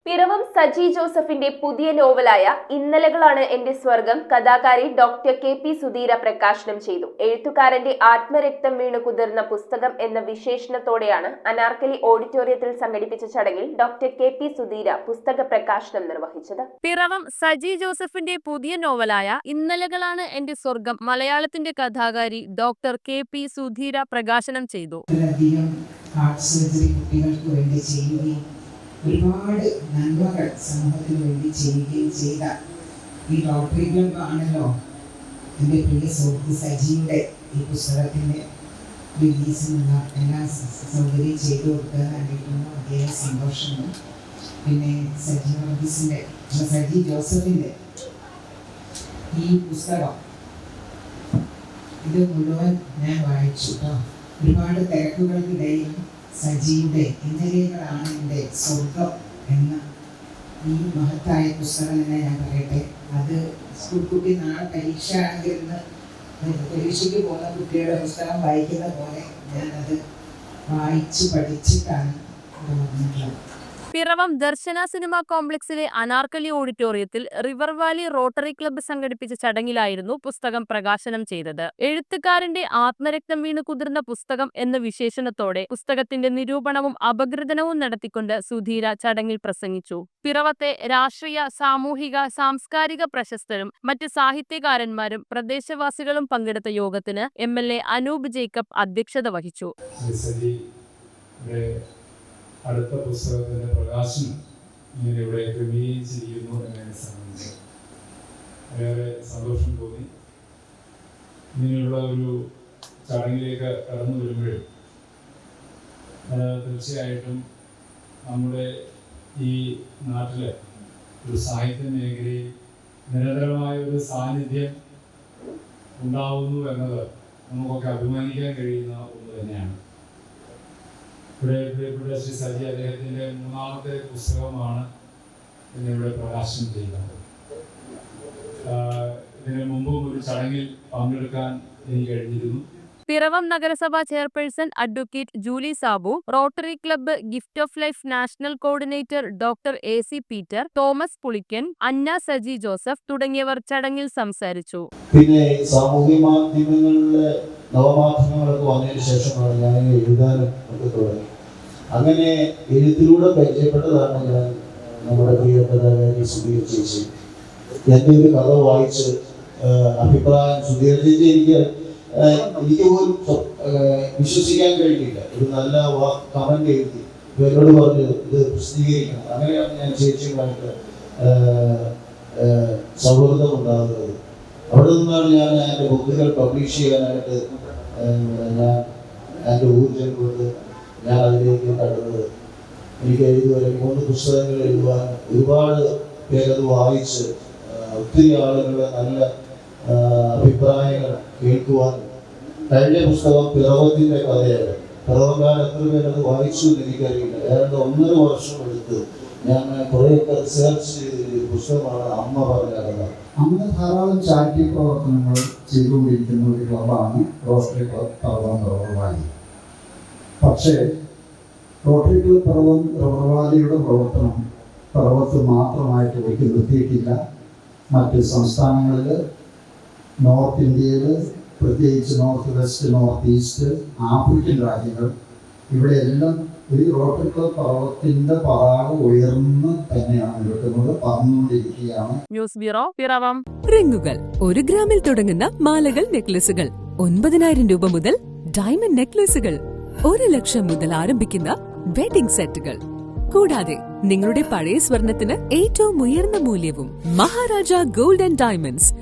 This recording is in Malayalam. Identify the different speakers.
Speaker 1: പിറവം സജി ജോസഫിന്റെ പുതിയ നോവലായ ഇന്നലകളാണ് എന്റെ സ്വർഗം കഥാകാരി ഡോക്ടർ കെ.പി. സുധീര പ്രകാശനം ചെയ്തു. എഴുത്തുകാരന്റെ ആത്മരക്തം വീണു കുതിർന്ന പുസ്തകം എന്ന വിശേഷണത്തോടെയാണ് അനാർക്കലി ഓഡിറ്റോറിയത്തിൽ സംഘടിപ്പിച്ച ചടങ്ങിൽ ഡോക്ടർ കെ.പി. സുധീര പുസ്തക പ്രകാശനം നിർവഹിച്ചത്.
Speaker 2: പിറവം സജി ജോസഫിന്റെ പുതിയ നോവലായ ഇന്നലകളാണ് എന്റെ സ്വർഗം മലയാളത്തിന്റെ കഥാകാരി ഡോക്ടർ കെ.പി. സുധീര പ്രകാശനം ചെയ്തു.
Speaker 3: ഒരുപാട് നന്മകൾ സമൂഹത്തിന് വേണ്ടി ചെയ്യുകയും ചെയ്ത ഈ റോട്ടറി ക്ലബ് ആണല്ലോ എൻ്റെ പ്രിയ സുഹൃത്ത് സജിയുടെ ഈ പുസ്തകത്തിൻ്റെ റിലീസിനുള്ള എല്ലാ സൗകര്യം ചെയ്തു കൊടുക്കാൻ വേണ്ടിയിട്ടുള്ള വലിയ സന്തോഷമുണ്ട്. പിന്നെ സജി ജോസഫിൻ്റെ ഈ പുസ്തകം ഇത് മുഴുവൻ ഞാൻ വായിച്ചു കേട്ടോ. ഒരുപാട് തിരക്കുകൾക്കിടയിൽ സജിയുടെ ഇന്നലകളാണ് എൻ്റെ സ്വർഗം എന്ന ഈ മഹത്തായ പുസ്തകം തന്നെ ഞാൻ പറയട്ടെ. അത് സ്കൂൾ കുട്ടി നാളെ പരീക്ഷ ആണെങ്കിൽ ഇന്ന് പരീക്ഷയ്ക്ക് പോകുന്ന കുട്ടിയുടെ പുസ്തകം വായിക്കുന്ന പോലെ ഞാനത് വായിച്ച് പഠിച്ചിട്ടാണ് വന്നിട്ടുള്ളത്.
Speaker 2: പിറവം ദർശന സിനിമാ കോംപ്ലക്സിലെ അനാർക്കലി ഓഡിറ്റോറിയത്തിൽ റിവർ വാലി റോട്ടറി ക്ലബ്ബ് സംഘടിപ്പിച്ച ചടങ്ങിലായിരുന്നു പുസ്തകം പ്രകാശനം ചെയ്തത്. എഴുത്തുകാരന്റെ ആത്മരക്തം വീണ് കുതിർന്ന പുസ്തകം എന്ന വിശേഷണത്തോടെ പുസ്തകത്തിന്റെ നിരൂപണവും അപഗ്രഥനവും നടത്തിക്കൊണ്ട് സുധീര ചടങ്ങിൽ പ്രസംഗിച്ചു. പിറവത്തെ രാഷ്ട്രീയ, സാമൂഹിക, സാംസ്കാരിക പ്രശസ്തരും മറ്റ് സാഹിത്യകാരന്മാരും പ്രദേശവാസികളും പങ്കെടുത്ത യോഗത്തിന് എം.എൽ.എ. അനൂപ് ജേക്കബ് അധ്യക്ഷത വഹിച്ചു.
Speaker 4: അടുത്ത പുസ്തകത്തിൻ്റെ പ്രകാശനം ഇങ്ങനെ ഇവിടെ ക്രമീകരിച്ചിരിക്കുന്നു എന്നതിനെ സംബന്ധിച്ച് ഏറെ സന്തോഷം തോന്നി. ഇങ്ങനെയുള്ള ഒരു ചടങ്ങിലേക്ക് കടന്നു വരുമ്പോഴും തീർച്ചയായിട്ടും നമ്മുടെ ഈ നാട്ടിലെ ഒരു സാഹിത്യ മേഖലയിൽ നിരന്തരമായ ഒരു സാന്നിധ്യം ഉണ്ടാവുന്നു എന്നത് നമുക്കൊക്കെ അഭിമാനിക്കാൻ കഴിയുന്ന ഒന്ന് തന്നെയാണ്. ഇവിടെ പ്രിയപ്പെട്ട ശ്രീ സജി അദ്ദേഹത്തിൻ്റെ 3ാമത്തെ പുസ്തകമാണ് ഇന്നിവിടെ പ്രകാശനം ചെയ്യുന്നത്. ഇതിനു മുമ്പും ഒരു ചടങ്ങിൽ പങ്കെടുക്കാൻ എനിക്ക് കഴിഞ്ഞിരുന്നു.
Speaker 2: പിറവം നഗരസഭാ chairperson advocate Julie Sabu, rotary club gift of life national coordinator doctor AC. Peter, Thomas Pulickan, Anna Saji Joseph തുടങ്ങിയവർ ചടങ്ങിൽ സംസാരിച്ചു.
Speaker 5: പിന്നെ സാമൂഹ്യ മാധ്യമങ്ങളിലെ നവമാധ്യമങ്ങളൊക്കെ വന്നതിന് ശേഷമാണ് ഞാൻ എഴുതാനും ഒക്കെ തുടങ്ങി. അങ്ങനെ എഴുത്തിലൂടെ പരിചയപ്പെട്ടതാണ് ഞാൻ നമ്മുടെ പ്രിയ കഥാകാരി സുധീർ ചേച്ചി. എൻ്റെ ഒരു കഥ വായിച്ച് അഭിപ്രായം സുധീർ ചേച്ചി എനിക്ക് പോലും വിശ്വസിക്കാൻ കഴിഞ്ഞില്ല. ഒരു നല്ല കമന്റ് എഴുതി എന്നോട് പറഞ്ഞു ഇത് പ്രസിദ്ധീകരിക്കണം. അങ്ങനെയാണ് ഞാൻ ചേച്ചിയുമായിട്ട് സൗഹൃദം ഉണ്ടാകുന്നത്. അവിടെ നിന്നാണ് ഞാൻ എൻ്റെ ബുക്കുകൾ പബ്ലിഷ് ചെയ്യാനായിട്ട് ഞാൻ എൻ്റെ ഊർജ്ജം കൊണ്ട് ഞാൻ അതിലേക്ക് കടന്നത്. എനിക്ക് ഇതുവരെ 3 പുസ്തകങ്ങൾ എഴുതുവാൻ ഒരുപാട് പേരത് വായിച്ച് ഒത്തിരി ആളുകളുടെ നല്ല അഭിപ്രായങ്ങൾ കേൾക്കുവാൻ. കഴിഞ്ഞ പുസ്തകം പിറവത്തിൻ്റെ കഥയാണ്. പിറവക്കാർ എത്ര പേരത് വായിച്ചു എന്ന് എനിക്കറിയില്ല. ഏതാണ്ട് 1.5 വർഷം എടുത്ത് ഞാൻ കുറേയൊക്കെ റിസർച്ച് ചെയ്ത പുസ്തകമാണ് അമ്മ പറഞ്ഞ കഥ.
Speaker 6: അന്ന് ധാരാളം ചാരിറ്റി പ്രവർത്തനങ്ങൾ ചെയ്തുകൊണ്ടിരിക്കുന്ന ഒരു ക്ലബാണ് rotary club Piravom river valley. പക്ഷേ റോട്ടറി ക്ലബ് പിറവം റിവർ വാലിയുടെ പ്രവർത്തനം പിറവത്ത് മാത്രമായിട്ട് ഒരിക്കൽ നിർത്തിയിട്ടില്ല. മറ്റ് സംസ്ഥാനങ്ങളിൽ, നോർത്ത് ഇന്ത്യയിൽ, പ്രത്യേകിച്ച് north west, north east, African രാജ്യങ്ങൾ, ഇവിടെയെല്ലാം ഈ റോട്ടറി ക്ലബ് പിറവത്തിന്റെ പതാക ഉയർന്ന് തന്നെയാണ് നിൽക്കുന്നത്, പറഞ്ഞുകൊണ്ടിരിക്കുകയാണ്.
Speaker 2: News bureau, Piravom.
Speaker 7: റിങ്ങുകൾ 1 ഗ്രാമിൽ തുടങ്ങുന്ന മാലകൾ, നെക്ലസുകൾ 9,000 രൂപ മുതൽ ഡയമണ്ട് നെക്ലസുകൾ 1 ലക്ഷം മുതൽ ആരംഭിക്കുന്ന വെഡിംഗ് സെറ്റുകൾ. കൂടാതെ നിങ്ങളുടെ പഴയ സ്വർണത്തിന് ഏറ്റവും ഉയർന്ന മൂല്യവും. Maharaja gold and diamonds,